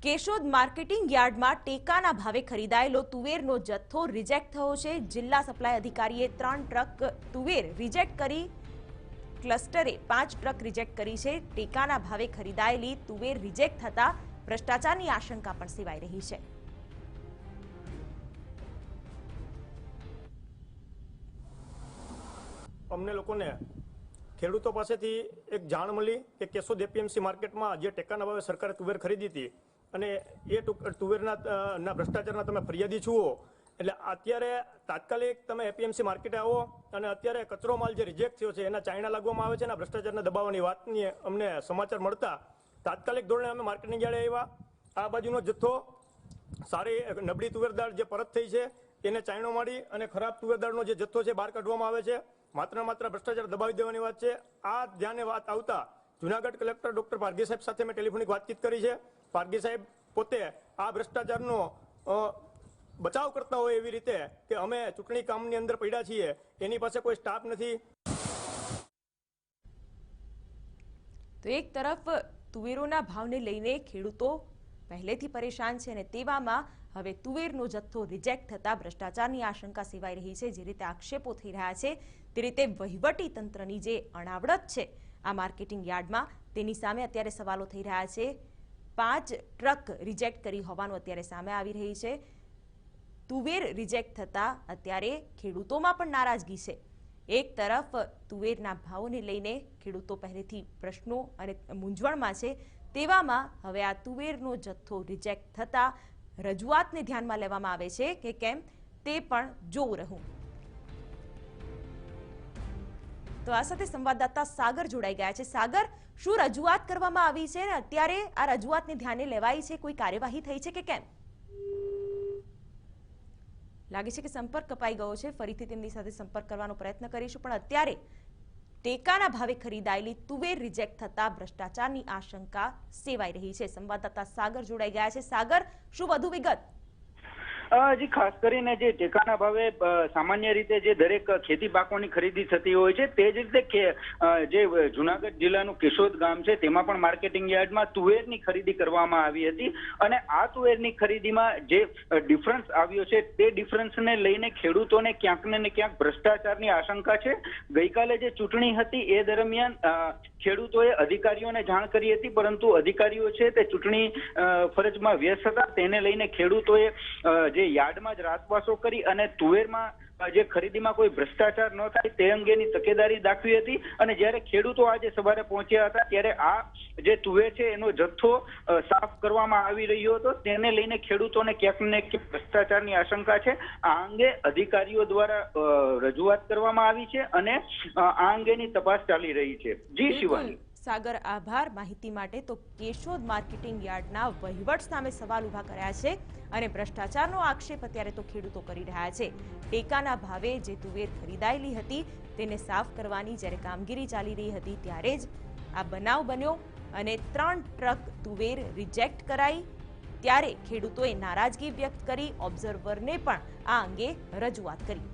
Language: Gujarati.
કેશોદ માર્કેટિંગ યાર્ડમાં ટેકાના ભાવે ખરીદાયેલો તુવેરનો જથ્થો રિજેક્ટ થયો છે। જિલ્લા સપ્લાય અધિકારીએ 3 ટ્રક તુવેર રિજેક્ટ કરી ક્લસ્ટરે 5 ટ્રક રિજેક્ટ કરી છે। ટેકાના ભાવે ખરીદાયેલી તુવેર રિજેક્ટ થતા ભ્રષ્ટાચારની આશંકા પણ સેવાઈ રહી છે। અમને લોકોને ખેડૂતો પાસેથી એક જાણ મળી કે કેશોદ એપીએમસી માર્કેટમાં જે ટેકાના ભાવે સરકારે તુવેર ખરીદી હતી અને એ તુવેરના ભ્રષ્ટાચારના તમે ફરિયાદી છો, એટલે અત્યારે તાત્કાલિક તમે એપીએમસી માર્કેટે આવો અને અત્યારે કચરો માલ જે રિજેક્ટ થયો છે એના ચાઇના લાગવામાં આવે છે અને ભ્રષ્ટાચારને દબાવવાની વાતની અમને સમાચાર મળતા તાત્કાલિક ધોરણે અમે માર્કેટિંગ યાર્ડે આવ્યા। આ બાજુનો જથ્થો સારી નબળી તુવેરદાળ જે પરત થઈ છે એને ચાઇનો મારી અને ખરાબ તુવેરદાળનો જે જથ્થો છે બહાર કાઢવામાં આવે છે। માત્ર ભ્રષ્ટાચાર દબાવી દેવાની વાત છે। આ ધ્યાને વાત આવતા જુનાગઢ કલેક્ટર ડોક્ટર પારગી સાહેબ સાથે મેં ટેલિફોનિક વાતચીત કરી છે। પારગી સાહેબ પોતે આ ભ્રષ્ટાચારનો બચાવ કરતા હોય એવી રીતે કે અમે ચૂંટણી કામની અંદર પડ્યા છીએ, એની પાસે કોઈ સ્ટાફ નથી। તો એક તરફ તુવેરોના ભાવને લઈને ખેડૂતો પહેલેથી પરેશાન છે અને તેવામાં હવે તુવેરનો જથ્થો રિજેક્ટ થતા ભ્રષ્ટાચારની આશંકા સેવાઈ રહી છે। જે રીતે આક્ષેપો થઈ રહ્યા છે તે રીતે વહીવટી તંત્રની જે અણાવડત છે આ માર્કેટિંગ યાર્ડમાં તેની સામે અત્યારે સવાલો થઈ રહ્યા છે। 5 ટ્રક રિજેક્ટ કરી હોવાનું અત્યારે સામે આવી રહી છે। તુવેર રિજેક્ટ થતા અત્યારે ખેડૂતોમાં પણ નારાજગી છે। એક તરફ તુવેરના ભાવોને લઈને ખેડૂતો પહેલેથી પ્રશ્નો અને મૂંઝવણમાં છે, તેવામાં હવે આ તુવેરનો જથ્થો રિજેક્ટ થતા રજૂઆતને ધ્યાનમાં લેવામાં આવે છે કે કેમ તે પણ જોવું રહ્યું। તો આ સાથે સંવાદદાતા સાગર જોડાઈ ગયા છે। સાગર, શું રજૂઆત કરવામાં આવી છે અને અત્યારે આ રજૂઆતને ધ્યાને લેવાઈ છે? કોઈ કાર્યવાહી થઈ છે કે કેમ? લાગે છે કે સંપર્ક કપાઈ ગયો છે, ફરીથી તેમની સાથે સંપર્ક કરવાનો પ્રયત્ન કરીશું। પણ અત્યારે ટેકાના ભાવે ખરીદાયેલી તુવેર રિજેક્ટ થતા ભ્રષ્ટાચારની આશંકા સેવાઈ રહી છે। સંવાદદાતા સાગર જોડાઈ ગયા છે। સાગર, શું વધુ વિગત? જી, ખાસ કરીને જે ટેકાના ભાવે સામાન્ય રીતે જે દરેક ખેતી પાકોની ખરીદી થતી હોય છે તે જ રીતે જે જુનાગઢ જિલ્લાનું કેશોદ ગામ છે તેમાં પણ માર્કેટિંગ યાર્ડમાં તુવેરની ખરીદી કરવામાં આવી હતી અને આ તુવેરની ખરીદીમાં જે ડિફરન્સ આવ્યો છે તે ડિફરન્સને લઈને ખેડૂતોને ક્યાંક ને ક્યાંક ભ્રષ્ટાચારની આશંકા છે। ગઈકાલે જે ચૂંટણી હતી એ દરમિયાન ખેડૂતોએ અધિકારીઓને જાણ કરી હતી, પરંતુ અધિકારીઓ છે તે ચૂંટણી ફરજમાં વ્યસ્ત હતા, તેને લઈને ખેડૂતોએ જે યાર્ડમાં જ રાતવાસો કરી અને તુવેરમાં જે ખરીદીમાં કોઈ ભ્રષ્ટાચાર ન થાય તે અંગેની તકેદારી દાખવી હતી। અને જ્યારે ખેડૂતો આજે સવારે પહોંચ્યા હતા ત્યારે આ જે તુવેર છે એનો જથ્થો સાફ કરવામાં આવી રહ્યો હતો, તેને લઈને ખેડૂતોને ક્યાંક ને ક્યાંક ભ્રષ્ટાચારની આશંકા છે। આ અંગે અધિકારીઓ દ્વારા રજૂઆત કરવામાં આવી છે અને આ અંગેની તપાસ ચાલી રહી છે। જી શિવાની। સાગર, આભાર માહિતી માટે। તો કેશોદ માર્કેટિંગ યાર્ડના વહીવટ સામે સવાલ ઉભા કર્યા છે અને ભ્રષ્ટાચારનો આક્ષેપ અત્યારે તો ખેડૂતો કરી રહ્યા છે। ટેકાના ભાવે જે તુવેર ખરીદાયેલી હતી તેને સાફ કરવાની જ્યારે કામગીરી ચાલી રહી હતી ત્યારે જ આ બનાવ બન્યો અને 3 ટ્રક તુવેર રિજેક્ટ કરાઈ, ત્યારે ખેડૂતોએ નારાજગી વ્યક્ત કરી, ઓબ્ઝર્વરને પણ આ અંગે રજૂઆત કરી।